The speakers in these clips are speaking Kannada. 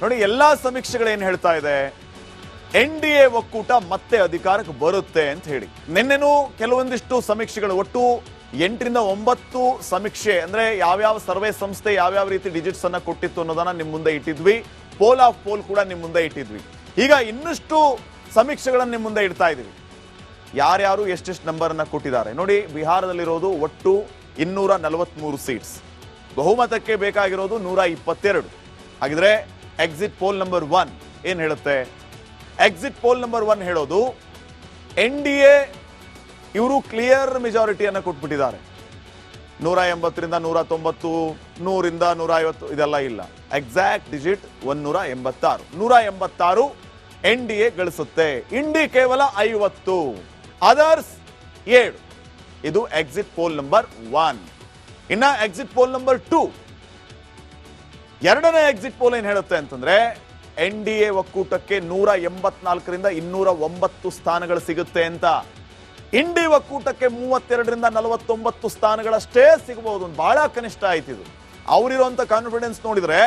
ನೋಡಿ, ಎಲ್ಲಾ ಸಮೀಕ್ಷೆಗಳೇನು ಹೇಳ್ತಾ ಇದೆ, NDA ಒಕ್ಕೂಟ ಮತ್ತೆ ಅಧಿಕಾರಕ್ಕೆ ಬರುತ್ತೆ ಅಂತ ಹೇಳಿ. ನಿನ್ನೆನೂ ಕೆಲವೊಂದಿಷ್ಟು ಸಮೀಕ್ಷೆಗಳು, ಒಟ್ಟು 8 ರಿಂದ 9 ಸಮೀಕ್ಷೆ, ಅಂದ್ರೆ ಯಾವ್ಯಾವ ಸರ್ವೆ ಸಂಸ್ಥೆ ಯಾವ್ಯಾವ ರೀತಿ ಡಿಜಿಟ್ಸ್ ಅನ್ನ ಕೊಟ್ಟಿತ್ತು ಅನ್ನೋದನ್ನ ನಿಮ್ ಮುಂದೆ ಇಟ್ಟಿದ್ವಿ. ಪೋಲ್ ಆಫ್ ಪೋಲ್ ಕೂಡ ನಿಮ್ ಮುಂದೆ ಇಟ್ಟಿದ್ವಿ. ಈಗ ಇನ್ನಷ್ಟು ಸಮೀಕ್ಷೆಗಳನ್ನ ನಿಮ್ ಮುಂದೆ ಇಡ್ತಾ ಇದೀವಿ. ಯಾರ್ಯಾರು ಎಷ್ಟೆಷ್ಟು ನಂಬರ್ ಅನ್ನ ಕೊಟ್ಟಿದ್ದಾರೆ ನೋಡಿ. ಬಿಹಾರದಲ್ಲಿರೋದು ಒಟ್ಟು 243 ಸೀಟ್ಸ್. ಬಹುಮತಕ್ಕೆ ಬೇಕಾಗಿರೋದು 122. ಹಾಗಿದ್ರೆ ಎಕ್ಸಿಟ್ ಪೋಲ್ ನಂಬರ್ 1 ಏನ್ ಹೇಳುತ್ತೆ? ಎಕ್ಸಿಟ್ ಪೋಲ್ ನಂಬರ್ 1 ಹೇಳೋದು NDA ಇವರು ಕ್ಲಿಯರ್ ಮೆಜಾರಿಟಿಯನ್ನು ಕೊಟ್ಬಿಟ್ಟಿದ್ದಾರೆ. 180 ರಿಂದ 190, 100 ರಿಂದ 150 ಇದೆಲ್ಲ ಇಲ್ಲ. Exact digit 186. 186 NDA ಗಳಿಸುತ್ತೆ. ಇಂಡಿ ಕೇವಲ 50, ಅದರ್ಸ್ 7. ಇದು ಎಕ್ಸಿಟ್ ಪೋಲ್ ನಂಬರ್ 1. ಇನ್ನ ಎಕ್ಸಿಟ್ ಪೋಲ್ ನಂಬರ್ 2, ಎರಡನೇ ಎಕ್ಸಿಟ್ ಪೋಲ್ ಏನ್ ಹೇಳುತ್ತೆ ಅಂತಂದ್ರೆ NDA ಒಕ್ಕೂಟಕ್ಕೆ 184 ರಿಂದ 209 ಸ್ಥಾನಗಳು ಸಿಗುತ್ತೆ ಅಂತ. ಇಂಡಿ ಒಕ್ಕೂಟಕ್ಕೆ 32 ರಿಂದ 49 ಸ್ಥಾನಗಳಷ್ಟೇ ಸಿಗಬಹುದು. ಬಹಳ ಕನಿಷ್ಠ ಆಯ್ತಿದು. ಅವರಿರುವಂತ ಕಾನ್ಫಿಡೆನ್ಸ್ ನೋಡಿದ್ರೆ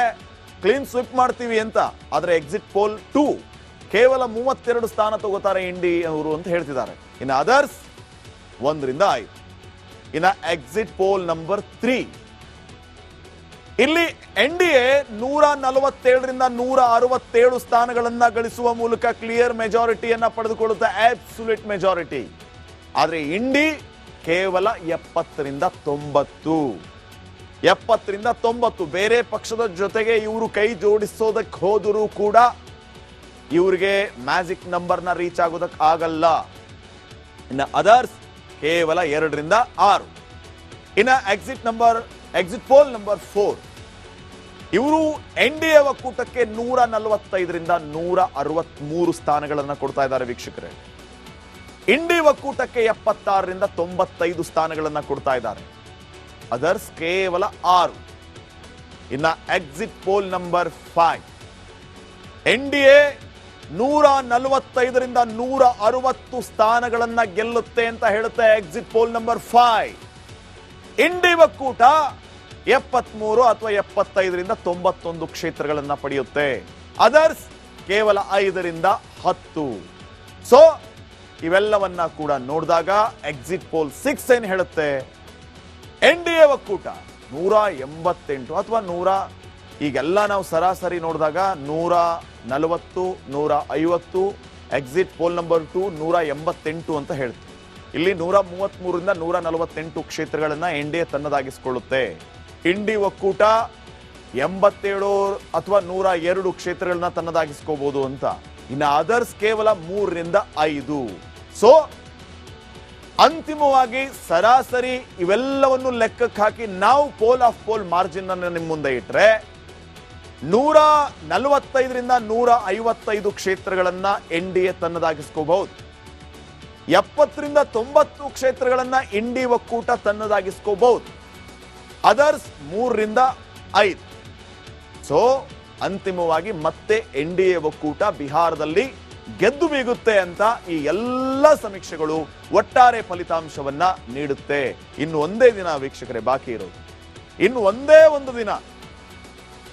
ಕ್ಲೀನ್ ಸ್ವಿಪ್ ಮಾಡ್ತೀವಿ ಅಂತ. ಆದ್ರೆ ಎಕ್ಸಿಟ್ ಪೋಲ್ 2 ಕೇವಲ 32 ಸ್ಥಾನ ತಗೋತಾರೆ ಇಂಡಿ ಅವರು ಅಂತ ಹೇಳ್ತಿದ್ದಾರೆ. ಇನ್ನು ಅದರ್ಸ್ 1 ರಿಂದ 5. ಇನ್ನ ಎಕ್ಸಿಟ್ ಪೋಲ್ ನಂಬರ್ 3, ಇಲ್ಲಿ NDA 147 ರಿಂದ 167 ಸ್ಥಾನಗಳನ್ನ ಗಳಿಸುವ ಮೂಲಕ ಕ್ಲಿಯರ್ ಮೆಜಾರಿಟಿಯನ್ನ ಪಡೆದುಕೊಳ್ಳುತ್ತೆ, ಅಬ್ಸಲ್ಯೂಟ್ ಮೆಜಾರಿಟಿ. ಆದ್ರೆ ಇಂಡಿ ಕೇವಲ 70 ರಿಂದ 90. 70 ರಿಂದ 90. ಬೇರೆ ಪಕ್ಷದ ಜೊತೆಗೆ ಇವರು ಕೈ ಜೋಡಿಸೋದಕ್ಕೆ ಹೋದರೂ ಕೂಡ ಇವರಿಗೆ ಮ್ಯಾಜಿಕ್ ನಂಬರ್ನ ರೀಚ್ ಆಗೋದಕ್ಕೆ ಆಗಲ್ಲ. ಇನ್ನು ಅದರ್ಸ್ ಕೇವಲ 2 ರಿಂದ 6. ಇನ್ನ ಎಕ್ಸಿಟ್ ಪೋಲ್ ನಂಬರ್ 4, ಇವರು NDA ಒಕ್ಕೂಟಕ್ಕೆ 145 ರಿಂದ 163 ಸ್ಥಾನಗಳನ್ನ ಕೊಡ್ತಾ ಇದ್ದಾರೆ ವೀಕ್ಷಕರೇ. ಇಂಡಿ ಒಕ್ಕೂಟಕ್ಕೆ 76 ರಿಂದ 95 ಸ್ಥಾನಗಳನ್ನ ಕೊಡ್ತಾ ಇದ್ದಾರೆ. ಅದರ್ಸ್ ಕೇವಲ 6. ಇನ್ನ ಎಕ್ಸಿಟ್ ಪೋಲ್ ನಂಬರ್ 5, NDA 145 ರಿಂದ 160 ಸ್ಥಾನಗಳನ್ನ ಗೆಲ್ಲುತ್ತೆ ಅಂತ ಹೇಳುತ್ತೆ ಎಕ್ಸಿಟ್ ಪೋಲ್ ನಂಬರ್ 5. ಇಂಡಿ ಒಕ್ಕೂಟ 73 ಅಥವಾ 75 ರಿಂದ 91 ಕ್ಷೇತ್ರಗಳನ್ನ ಪಡೆಯುತ್ತೆ. ಅದರ್ಸ್ ಕೇವಲ 5 ರಿಂದ 10. ಸೊ ಇವೆಲ್ಲವನ್ನ ಕೂಡ ನೋಡಿದಾಗ ಎಕ್ಸಿಟ್ ಪೋಲ್ 6 ಏನ್ ಹೇಳುತ್ತೆ, NDA ಒಕ್ಕೂಟ 188 ಅಥವಾ 100, ಈಗೆಲ್ಲ ನಾವು ಸರಾಸರಿ ನೋಡಿದಾಗ 140, 150. ಎಕ್ಸಿಟ್ ಪೋಲ್ ನಂಬರ್ 2 188 ಅಂತ ಹೇಳ್ತೀವಿ. ಇಲ್ಲಿ 133 ರಿಂದ 148 ಕ್ಷೇತ್ರಗಳನ್ನ NDA ತನ್ನದಾಗಿಸಿಕೊಳ್ಳುತ್ತೆ. ಇಂಡಿ ಒಕ್ಕೂಟ 87 ಅಥವಾ 102 ಕ್ಷೇತ್ರಗಳನ್ನ ತನ್ನದಾಗಿಸ್ಕೋಬಹುದು ಅಂತ. ಇನ್ನು ಅದರ್ಸ್ ಕೇವಲ 3 ರಿಂದ 5. ಸೊ ಅಂತಿಮವಾಗಿ ಸರಾಸರಿ ಇವೆಲ್ಲವನ್ನು ಲೆಕ್ಕಕ್ಕೆ ಹಾಕಿ ನಾವು ಪೋಲ್ ಆಫ್ ಪೋಲ್ ಮಾರ್ಜಿನ್ ಅನ್ನು ನಿಮ್ಮ ಮುಂದೆ ಇಟ್ರೆ 145 ರಿಂದ 155 ಕ್ಷೇತ್ರಗಳನ್ನ NDA ತನ್ನದಾಗಿಸ್ಕೋಬಹುದು. 70 ರಿಂದ 90 ಕ್ಷೇತ್ರಗಳನ್ನ ಇಂಡಿ ಒಕ್ಕೂಟ ತನ್ನದಾಗಿಸ್ಕೋಬಹುದು. ಅದರ್ಸ್ 3 ರಿಂದ 5. ಸೊ ಅಂತಿಮವಾಗಿ ಮತ್ತೆ NDA ಒಕ್ಕೂಟ ಬಿಹಾರದಲ್ಲಿ ಗೆದ್ದು ಬೀಗುತ್ತೆ ಅಂತ ಈ ಎಲ್ಲ ಸಮೀಕ್ಷೆಗಳು ಒಟ್ಟಾರೆ ಫಲಿತಾಂಶವನ್ನ ನೀಡುತ್ತೆ. ಇನ್ನು ಒಂದೇ ದಿನ ವೀಕ್ಷಕರೇ ಬಾಕಿ ಇರೋದು. ಇನ್ನು ಒಂದೇ ಒಂದು ದಿನ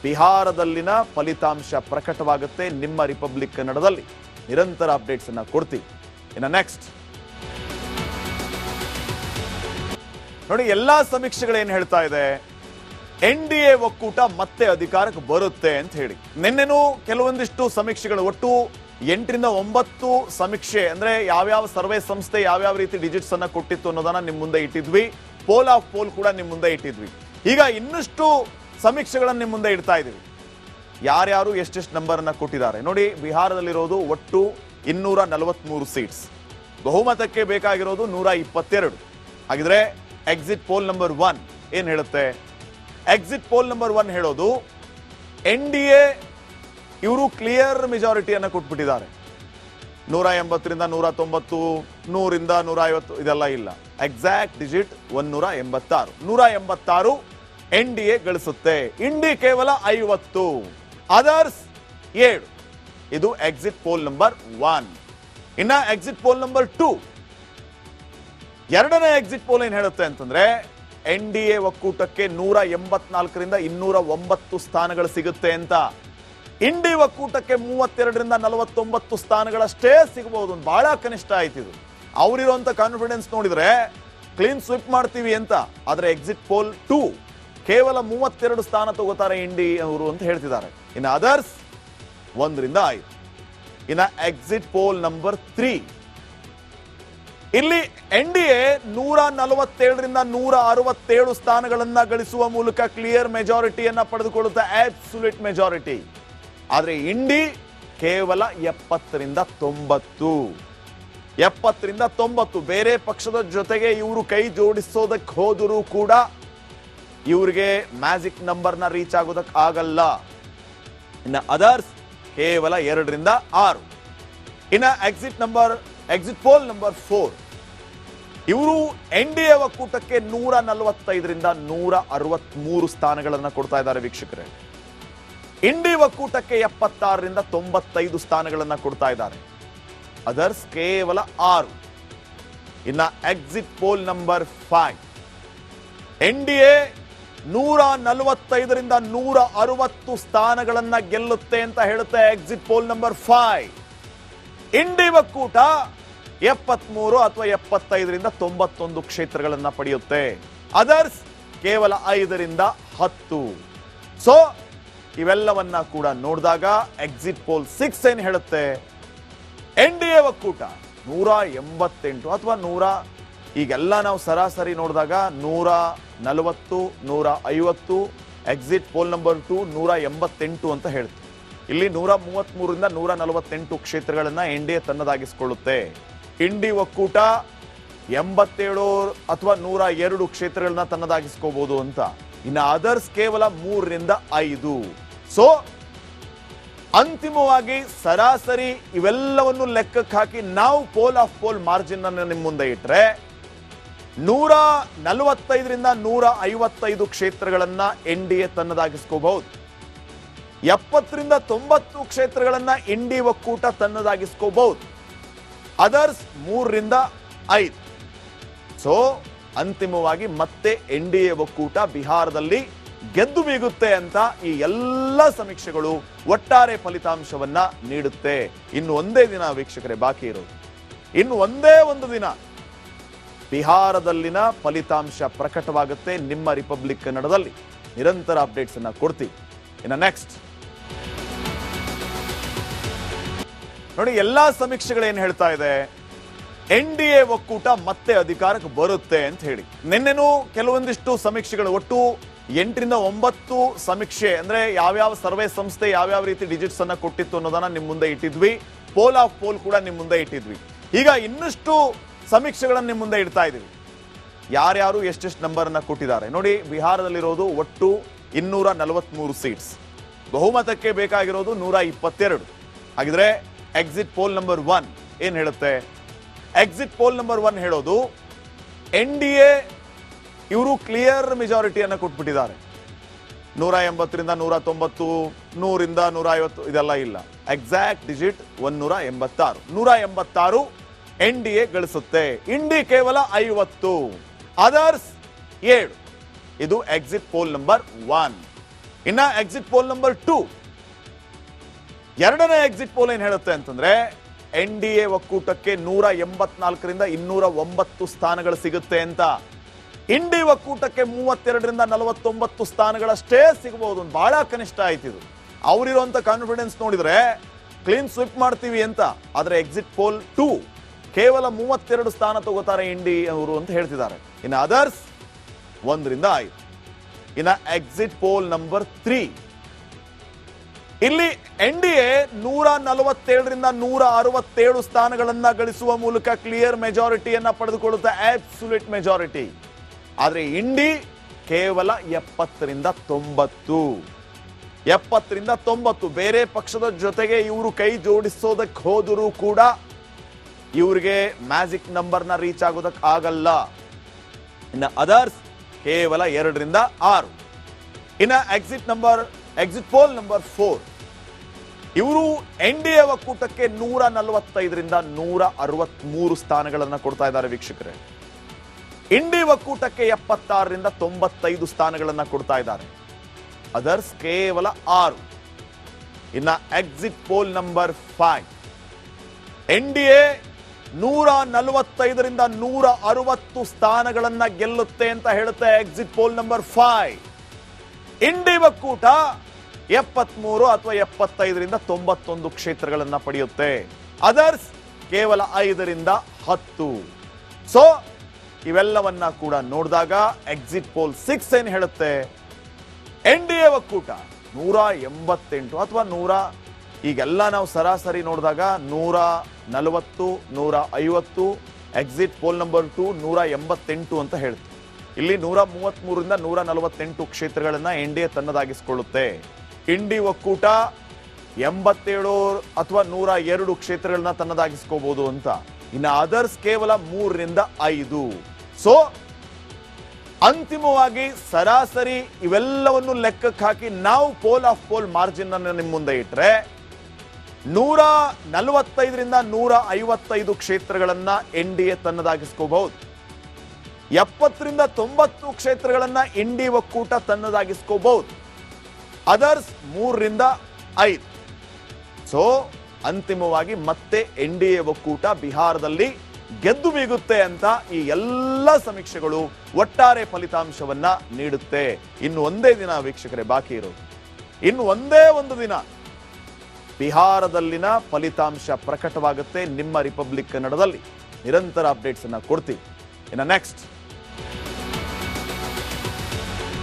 ಬಿಹಾರದಲ್ಲಿನ ಫಲಿತಾಂಶ ಪ್ರಕಟವಾಗುತ್ತೆ. ನಿಮ್ಮ ರಿಪಬ್ಲಿಕ್ ಕನ್ನಡದಲ್ಲಿ ನಿರಂತರ ಅಪ್ಡೇಟ್ಸ್ ಅನ್ನ ಕೊಡ್ತೀವಿ. ಇನ್ನು ನೆಕ್ಸ್ಟ್ ನೋಡಿ, ಎಲ್ಲಾ ಸಮೀಕ್ಷೆಗಳೇನು ಹೇಳ್ತಾ ಇದೆ, NDA ಒಕ್ಕೂಟ ಮತ್ತೆ ಅಧಿಕಾರಕ್ಕೆ ಬರುತ್ತೆ ಅಂತ ಹೇಳಿ. ನಿನ್ನೆನೂ ಕೆಲವೊಂದಿಷ್ಟು ಸಮೀಕ್ಷೆಗಳು, ಒಟ್ಟು 8 ರಿಂದ 9 ಸಮೀಕ್ಷೆ, ಅಂದ್ರೆ ಯಾವ್ಯಾವ ಸರ್ವೆ ಸಂಸ್ಥೆ ಯಾವ್ಯಾವ ರೀತಿ ಡಿಜಿಟ್ಸ್ ಅನ್ನ ಕೊಟ್ಟಿತ್ತು ಅನ್ನೋದನ್ನ ನಿಮ್ ಮುಂದೆ ಇಟ್ಟಿದ್ವಿ. ಪೋಲ್ ಆಫ್ ಪೋಲ್ ಕೂಡ ನಿಮ್ ಮುಂದೆ ಇಟ್ಟಿದ್ವಿ. ಈಗ ಇನ್ನಷ್ಟು ಸಮೀಕ್ಷೆಗಳನ್ನ ನಿಮ್ ಮುಂದೆ ಇಡ್ತಾ ಇದೀವಿ. ಯಾರ್ಯಾರು ಎಷ್ಟೆಷ್ಟು ನಂಬರ್ ಅನ್ನ ಕೊಟ್ಟಿದ್ದಾರೆ ನೋಡಿ. ಬಿಹಾರದಲ್ಲಿರೋದು ಒಟ್ಟು 243 ಸೀಟ್ಸ್. ಬಹುಮತಕ್ಕೆ ಬೇಕಾಗಿರೋದು 122. ಹಾಗಿದ್ರೆ ಎಕ್ಸಿಟ್ ಪೋಲ್ ನಂಬರ್ 1 ಏನ್ ಹೇಳುತ್ತೆ? ಎಕ್ಸಿಟ್ ಪೋಲ್ ನಂಬರ್ 1 ಹೇಳೋದು NDA ಇವರು ಕ್ಲಿಯರ್ ಮೆಜಾರಿಟಿಯನ್ನು ಕೊಟ್ಬಿಟ್ಟಿದ್ದಾರೆ. 180 ರಿಂದ 190, 100 ರಿಂದ 150 ಇದೆಲ್ಲ ಇಲ್ಲ. Exact digit 186. 186 NDA ಗಳಿಸುತ್ತೆ. ಇಂಡಿ ಕೇವಲ 50, ಅದರ್ಸ್ 7. ಇದು ಎಕ್ಸಿಟ್ ಪೋಲ್ ನಂಬರ್ 1. ಇನ್ನ ಎಕ್ಸಿಟ್ ಪೋಲ್ ನಂಬರ್ 2, ಎರಡನೇ ಎಕ್ಸಿಟ್ ಪೋಲ್ ಏನ್ ಹೇಳುತ್ತೆ ಅಂತಂದ್ರೆ NDA ಒಕ್ಕೂಟಕ್ಕೆ 184 ರಿಂದ 209 ಸ್ಥಾನಗಳು ಸಿಗುತ್ತೆ ಅಂತ. ಇಂಡಿ ಒಕ್ಕೂಟಕ್ಕೆ 32ರಿಂದ 49 ಸ್ಥಾನಗಳಷ್ಟೇ ಸಿಗಬಹುದು. ಬಹಳ ಕನಿಷ್ಠ ಆಯ್ತು ಇದು. ಅವರಿರುವಂತ ಕಾನ್ಫಿಡೆನ್ಸ್ ನೋಡಿದ್ರೆ ಕ್ಲೀನ್ ಸ್ವಿಪ್ ಮಾಡ್ತೀವಿ ಅಂತ. ಆದ್ರೆ ಎಕ್ಸಿಟ್ ಪೋಲ್ 2 ಕೇವಲ 32 ಸ್ಥಾನ ತಗೋತಾರೆ ಇಂಡಿ ಅವರು ಅಂತ ಹೇಳ್ತಿದ್ದಾರೆ. ಇನ್ನು ಅದರ್ಸ್ 1ರಿಂದ 5. ಇನ್ನು ಎಕ್ಸಿಟ್ ಪೋಲ್ ನಂಬರ್ 3 ಇಲ್ಲಿ ಎನ್ಡಿಎ 147ರಿಂದ 167 ಸ್ಥಾನಗಳನ್ನ ಗಳಿಸುವ ಮೂಲಕ ಕ್ಲಿಯರ್ ಮೆಜಾರಿಟಿಯನ್ನ ಪಡೆದುಕೊಳ್ಳುತ್ತೆ, ಅಬ್ಸಲ್ಯೂಟ್ ಮೆಜಾರಿಟಿ. ಆದ್ರೆ ಇಂಡಿ ಕೇವಲ 70ರಿಂದ 90. 70ರಿಂದ 90 ಬೇರೆ ಪಕ್ಷದ ಜೊತೆಗೆ ಇವರು ಕೈ ಜೋಡಿಸೋದಕ್ಕೆ ಹೋದರೂ ಕೂಡ ಇವರಿಗೆ ಮ್ಯಾಜಿಕ್ ನಂಬರ್ನ ರೀಚ್ ಆಗೋದಕ್ಕೆ ಆಗಲ್ಲ. ಇನ್ನು ಅದರ್ಸ್ ಕೇವಲ 2ರಿಂದ 6. ಇನ್ನು ಎಕ್ಸಿಟ್ ಪೋಲ್ ನಂಬರ್ 4 ಇವರು ಎನ್ಡಿಎ ಒಕ್ಕೂಟಕ್ಕೆ 145ರಿಂದ 163 ಸ್ಥಾನಗಳನ್ನು ಕೊಡ್ತಾ ಇದ್ದಾರೆ ವೀಕ್ಷಕರೇ. ಇಂಡಿ ಒಕ್ಕೂಟಕ್ಕೆ 76ರಿಂದ 95 ಸ್ಥಾನಗಳನ್ನು ಕೊಡ್ತಾ ಇದ್ದಾರೆ. ಅದರ್ಸ್ ಕೇವಲ 6. ಇನ್ನ ಎಕ್ಸಿಟ್ ಪೋಲ್ ನಂಬರ್ 5 ಎನ್ಡಿಎ 145ರಿಂದ 160 ಸ್ಥಾನಗಳನ್ನ ಗೆಲ್ಲುತ್ತೆ ಅಂತ ಹೇಳುತ್ತೆ ಎಕ್ಸಿಟ್ ಪೋಲ್ ನಂಬರ್ 5. ಇಂಡಿ ಒಕ್ಕೂಟ 73 ಅಥವಾ 75ರಿಂದ 91 ಕ್ಷೇತ್ರಗಳನ್ನ ಪಡೆಯುತ್ತೆ. ಅದರ್ಸ್ ಕೇವಲ 5ರಿಂದ 10. ಸೊ ಇವೆಲ್ಲವನ್ನ ಕೂಡ ನೋಡಿದಾಗ ಎಕ್ಸಿಟ್ ಪೋಲ್ 6 ಏನ್ ಹೇಳುತ್ತೆ, ಎನ್ಡಿಎ ಒಕ್ಕೂಟ 188 ಅಥವಾ 100, ಈಗೆಲ್ಲ ನಾವು ಸರಾಸರಿ ನೋಡಿದಾಗ 140, 150, ಎಕ್ಸಿಟ್ ಪೋಲ್ ನಂಬರ್ 2 188 ಅಂತ ಹೇಳ್ತೀವಿ. ಇಲ್ಲಿ 133ರಿಂದ 148 ಕ್ಷೇತ್ರಗಳನ್ನ ಎನ್ಡಿಎ ತನ್ನದಾಗಿಸಿಕೊಳ್ಳುತ್ತೆ. ಇಂಡಿ ಒಕ್ಕೂಟ 87 ಅಥವಾ 102 ಕ್ಷೇತ್ರಗಳನ್ನ ತನ್ನದಾಗಿಸ್ಕೋಬಹುದು ಅಂತ. ಇನ್ನು ಅದರ್ಸ್ ಕೇವಲ 3ರಿಂದ 5. ಸೊ ಅಂತಿಮವಾಗಿ ಸರಾಸರಿ ಇವೆಲ್ಲವನ್ನು ಲೆಕ್ಕಕ್ಕೆ ಹಾಕಿ ನಾವು ಪೋಲ್ ಆಫ್ ಪೋಲ್ ಮಾರ್ಜಿನ್ ಅನ್ನು ನಿಮ್ಮ ಮುಂದೆ ಇಟ್ರೆ 145ರಿಂದ 155 ಕ್ಷೇತ್ರಗಳನ್ನ ಎನ್ಡಿಎ ತನ್ನದಾಗಿಸ್ಕೋಬಹುದು. 70ರಿಂದ 90 ಕ್ಷೇತ್ರಗಳನ್ನ ಇಂಡಿ ಒಕ್ಕೂಟ ತನ್ನದಾಗಿಸ್ಕೋಬಹುದು. ಅದರ್ಸ್ 3ರಿಂದ 5. ಸೊ ಅಂತಿಮವಾಗಿ ಮತ್ತೆ ಎನ್ಡಿಎ ಒಕ್ಕೂಟ ಬಿಹಾರದಲ್ಲಿ ಗೆದ್ದು ಬೀಗುತ್ತೆ ಅಂತ ಈ ಎಲ್ಲ ಸಮೀಕ್ಷೆಗಳು ಒಟ್ಟಾರೆ ಫಲಿತಾಂಶವನ್ನ ನೀಡುತ್ತೆ. ಇನ್ನು ಒಂದೇ ದಿನ ವೀಕ್ಷಕರೇ ಬಾಕಿ ಇರೋದು. ಇನ್ನು ಒಂದೇ ಒಂದು ದಿನ ಬಿಹಾರದಲ್ಲಿನ ಫಲಿತಾಂಶ ಪ್ರಕಟವಾಗುತ್ತೆ. ನಿಮ್ಮ ರಿಪಬ್ಲಿಕ್ ಕನ್ನಡದಲ್ಲಿ ನಿರಂತರ ಅಪ್ಡೇಟ್ಸ್ ಅನ್ನ ಕೊಡ್ತೀವಿ. ಇನ್ನು ನೆಕ್ಸ್ಟ್ ನೋಡಿ, ಎಲ್ಲಾ ಸಮೀಕ್ಷೆಗಳು ಏನ್ ಹೇಳ್ತಾ ಇದೆ, ಎನ್ಡಿಎ ಒಕ್ಕೂಟ ಮತ್ತೆ ಅಧಿಕಾರಕ್ಕೆ ಬರುತ್ತೆ ಅಂತ ಹೇಳಿ. ನಿನ್ನೆನೂ ಕೆಲವೊಂದಿಷ್ಟು ಸಮೀಕ್ಷೆಗಳು, ಒಟ್ಟು 8ರಿಂದ 9 ಸಮೀಕ್ಷೆ, ಅಂದ್ರೆ ಯಾವ್ಯಾವ ಸರ್ವೆ ಸಂಸ್ಥೆ ಯಾವ್ಯಾವ ರೀತಿ ಡಿಜಿಟ್ಸ್ ಅನ್ನ ಕೊಟ್ಟಿತ್ತು ಅನ್ನೋದನ್ನ ನಿಮ್ ಮುಂದೆ ಇಟ್ಟಿದ್ವಿ. ಪೋಲ್ ಆಫ್ ಪೋಲ್ ಕೂಡ ನಿಮ್ ಮುಂದೆ ಇಟ್ಟಿದ್ವಿ. ಈಗ ಇನ್ನಷ್ಟು ಸಮೀಕ್ಷೆಗಳನ್ನ ನಿಮ್ ಮುಂದೆ ಇಡ್ತಾ ಇದೀವಿ. ಯಾರ್ಯಾರು ಎಷ್ಟೆಷ್ಟು ನಂಬರ್ ಅನ್ನ ಕೊಟ್ಟಿದ್ದಾರೆ ನೋಡಿ. ಬಿಹಾರದಲ್ಲಿರೋದು ಒಟ್ಟು 243 ಸೀಟ್ಸ್. ಬಹುಮತಕ್ಕೆ ಬೇಕಾಗಿರೋದು 122. ಹಾಗಿದ್ರೆ ಎಕ್ಸಿಟ್ ಪೋಲ್ ನಂಬರ್ 1 ಏನ್ ಹೇಳುತ್ತೆ? ಎಕ್ಸಿಟ್ ಪೋಲ್ ನಂಬರ್ 1 ಹೇಳೋದು ಎನ್ಡಿಎ ಇವರು ಕ್ಲಿಯರ್ ಮೆಜಾರಿಟಿಯನ್ನು ಕೊಟ್ಬಿಟ್ಟಿದ್ದಾರೆ. 180ರಿಂದ 190, 100ರಿಂದ 150 ಇದೆಲ್ಲ ಇಲ್ಲ. Exact digit 186. 186 ಎನ್ಡಿಎ ಗಳಿಸುತ್ತೆ. ಇಂಡಿ ಕೇವಲ 50, ಅದರ್ಸ್ 7. ಇದು ಎಕ್ಸಿಟ್ ಪೋಲ್ ನಂಬರ್ 1. ಇನ್ನ ಎಕ್ಸಿಟ್ ಪೋಲ್ ನಂಬರ್ 2, ಎರಡನೇ ಎಕ್ಸಿಟ್ ಪೋಲ್ ಏನ್ ಹೇಳುತ್ತೆ ಅಂತಂದ್ರೆ ಎನ್ಡಿಎ ಒಕ್ಕೂಟಕ್ಕೆ 184ರಿಂದ 209 ಸ್ಥಾನಗಳು ಸಿಗುತ್ತೆ ಅಂತ. ಇಂಡಿ ಒಕ್ಕೂಟಕ್ಕೆ 32ರಿಂದ 49 ಸ್ಥಾನಗಳಷ್ಟೇ ಸಿಗಬಹುದು. ಬಹಳ ಕನಿಷ್ಠ ಆಯ್ತು ಇದು. ಅವರಿರುವಂತ ಕಾನ್ಫಿಡೆನ್ಸ್ ನೋಡಿದ್ರೆ ಕ್ಲೀನ್ ಸ್ವಿಪ್ ಮಾಡ್ತೀವಿ ಅಂತ. ಆದ್ರೆ ಎಕ್ಸಿಟ್ ಪೋಲ್ 2 ಕೇವಲ 32 ಸ್ಥಾನ ತಗೋತಾರೆ ಇಂಡಿ ಅವರು ಅಂತ ಹೇಳ್ತಿದ್ದಾರೆ. ಇನ್ನು ಅದರ್ಸ್ 1ರಿಂದ 5. ಇನ್ನ ಎಕ್ಸಿಟ್ ಪೋಲ್ ನಂಬರ್ 3 ಇಲ್ಲಿ ಎನ್ಡಿಎ 147ರಿಂದ 167 ಸ್ಥಾನಗಳನ್ನ ಗಳಿಸುವ ಮೂಲಕ ಕ್ಲಿಯರ್ ಮೆಜಾರಿಟಿಯನ್ನ ಪಡೆದುಕೊಳ್ಳುತ್ತೆ, ಅಬ್ಸಲ್ಯೂಟ್ ಮೆಜಾರಿಟಿ. ಆದ್ರೆ ಇಂಡಿ ಕೇವಲ 70ರಿಂದ 90. 70ರಿಂದ 90 ಬೇರೆ ಪಕ್ಷದ ಜೊತೆಗೆ ಇವರು ಕೈ ಜೋಡಿಸೋದಕ್ಕೆ ಹೋದರೂ ಕೂಡ ಇವರಿಗೆ ಮ್ಯಾಜಿಕ್ ನಂಬರ್ನ ರೀಚ್ ಆಗೋದಕ್ಕೆ ಆಗಲ್ಲ. ಇನ್ನು ಅದರ್ಸ್ ಕೇವಲ 2ರಿಂದ 6. ಇನ್ನು ಎಕ್ಸಿಟ್ ಪೋಲ್ ನಂಬರ್ 4 ಇವರು ಎನ್ಡಿಎ ಒಕ್ಕೂಟಕ್ಕೆ 145ರಿಂದ 163 ಸ್ಥಾನಗಳನ್ನು ಕೊಡ್ತಾ ಇದ್ದಾರೆ ವೀಕ್ಷಕರೇ. ಇಂಡಿ ಒಕ್ಕೂಟಕ್ಕೆ 76ರಿಂದ 95 ಸ್ಥಾನಗಳನ್ನು ಕೊಡ್ತಾ ಇದ್ದಾರೆ. ಅದರ್ಸ್ ಕೇವಲ 6. ಇನ್ನ ಎಕ್ಸಿಟ್ ಪೋಲ್ ನಂಬರ್ 5, NDA 145ರಿಂದ 160 ಸ್ಥಾನಗಳನ್ನ ಗೆಲ್ಲುತ್ತೆ ಅಂತ ಹೇಳುತ್ತೆ ಎಕ್ಸಿಟ್ ಪೋಲ್ ನಂಬರ್ 5. ಇಂಡಿ ಒಕ್ಕೂಟ 73 ಅಥವಾ 75ರಿಂದ 91 ಕ್ಷೇತ್ರಗಳನ್ನ ಪಡೆಯುತ್ತೆ. ಅದರ್ಸ್ ಕೇವಲ 5ರಿಂದ 10. ಸೊ ಇವೆಲ್ಲವನ್ನ ಕೂಡ ನೋಡಿದಾಗ ಎಕ್ಸಿಟ್ ಪೋಲ್ 6 ಏನ್ ಹೇಳುತ್ತೆ, NDA ಒಕ್ಕೂಟ 188 ಅಥವಾ 100, ಈಗೆಲ್ಲ ನಾವು ಸರಾಸರಿ ನೋಡಿದಾಗ 140, 150, ಎಕ್ಸಿಟ್ ಪೋಲ್ ನಂಬರ್ 2 188 ಅಂತ ಹೇಳ್ತೀವಿ. ಇಲ್ಲಿ 133ರಿಂದ 148 ಕ್ಷೇತ್ರಗಳನ್ನ NDA ತನ್ನದಾಗಿಸಿಕೊಳ್ಳುತ್ತೆ. ಇಂಡಿ ಒಕ್ಕೂಟ 87 ಅಥವಾ 102 ಕ್ಷೇತ್ರಗಳನ್ನ ತನ್ನದಾಗಿಸ್ಕೋಬಹುದು ಅಂತ. ಇನ್ನು ಅದರ್ಸ್ ಕೇವಲ 3ರಿಂದ 5. ಸೊ ಅಂತಿಮವಾಗಿ ಸರಾಸರಿ ಇವೆಲ್ಲವನ್ನು ಲೆಕ್ಕಕ್ಕೆ ಹಾಕಿ ನಾವು ಪೋಲ್ ಆಫ್ ಪೋಲ್ ಮಾರ್ಜಿನ್ ಅನ್ನು ನಿಮ್ಮ ಮುಂದೆ ಇಟ್ರೆ 145ರಿಂದ 155 ಕ್ಷೇತ್ರಗಳನ್ನ NDA ತನ್ನದಾಗಿಸ್ಕೋಬಹುದು. 70ರಿಂದ 90 ಕ್ಷೇತ್ರಗಳನ್ನ ಇಂಡಿ ಒಕ್ಕೂಟ ತನ್ನದಾಗಿಸ್ಕೋಬಹುದು. ಅದರ್ಸ್ 3ರಿಂದ 5. ಸೊ ಅಂತಿಮವಾಗಿ ಮತ್ತೆ NDA ಒಕ್ಕೂಟ ಬಿಹಾರದಲ್ಲಿ ಗೆದ್ದು ಬೀಗುತ್ತೆ ಅಂತ ಈ ಎಲ್ಲ ಸಮೀಕ್ಷೆಗಳು ಒಟ್ಟಾರೆ ಫಲಿತಾಂಶವನ್ನ ನೀಡುತ್ತೆ. ಇನ್ನು ಒಂದೇ ದಿನ ವೀಕ್ಷಕರೇ ಬಾಕಿ ಇರೋದು, ಇನ್ನು ಒಂದೇ ಒಂದು ದಿನ ಬಿಹಾರದಲ್ಲಿನ ಫಲಿತಾಂಶ ಪ್ರಕಟವಾಗುತ್ತೆ. ನಿಮ್ಮ ರಿಪಬ್ಲಿಕ್ ಕನ್ನಡದಲ್ಲಿ ನಿರಂತರ ಅಪ್ಡೇಟ್ಸ್ ಅನ್ನ ಕೊಡ್ತೀವಿ. ಇನ್ನು ನೆಕ್ಸ್ಟ್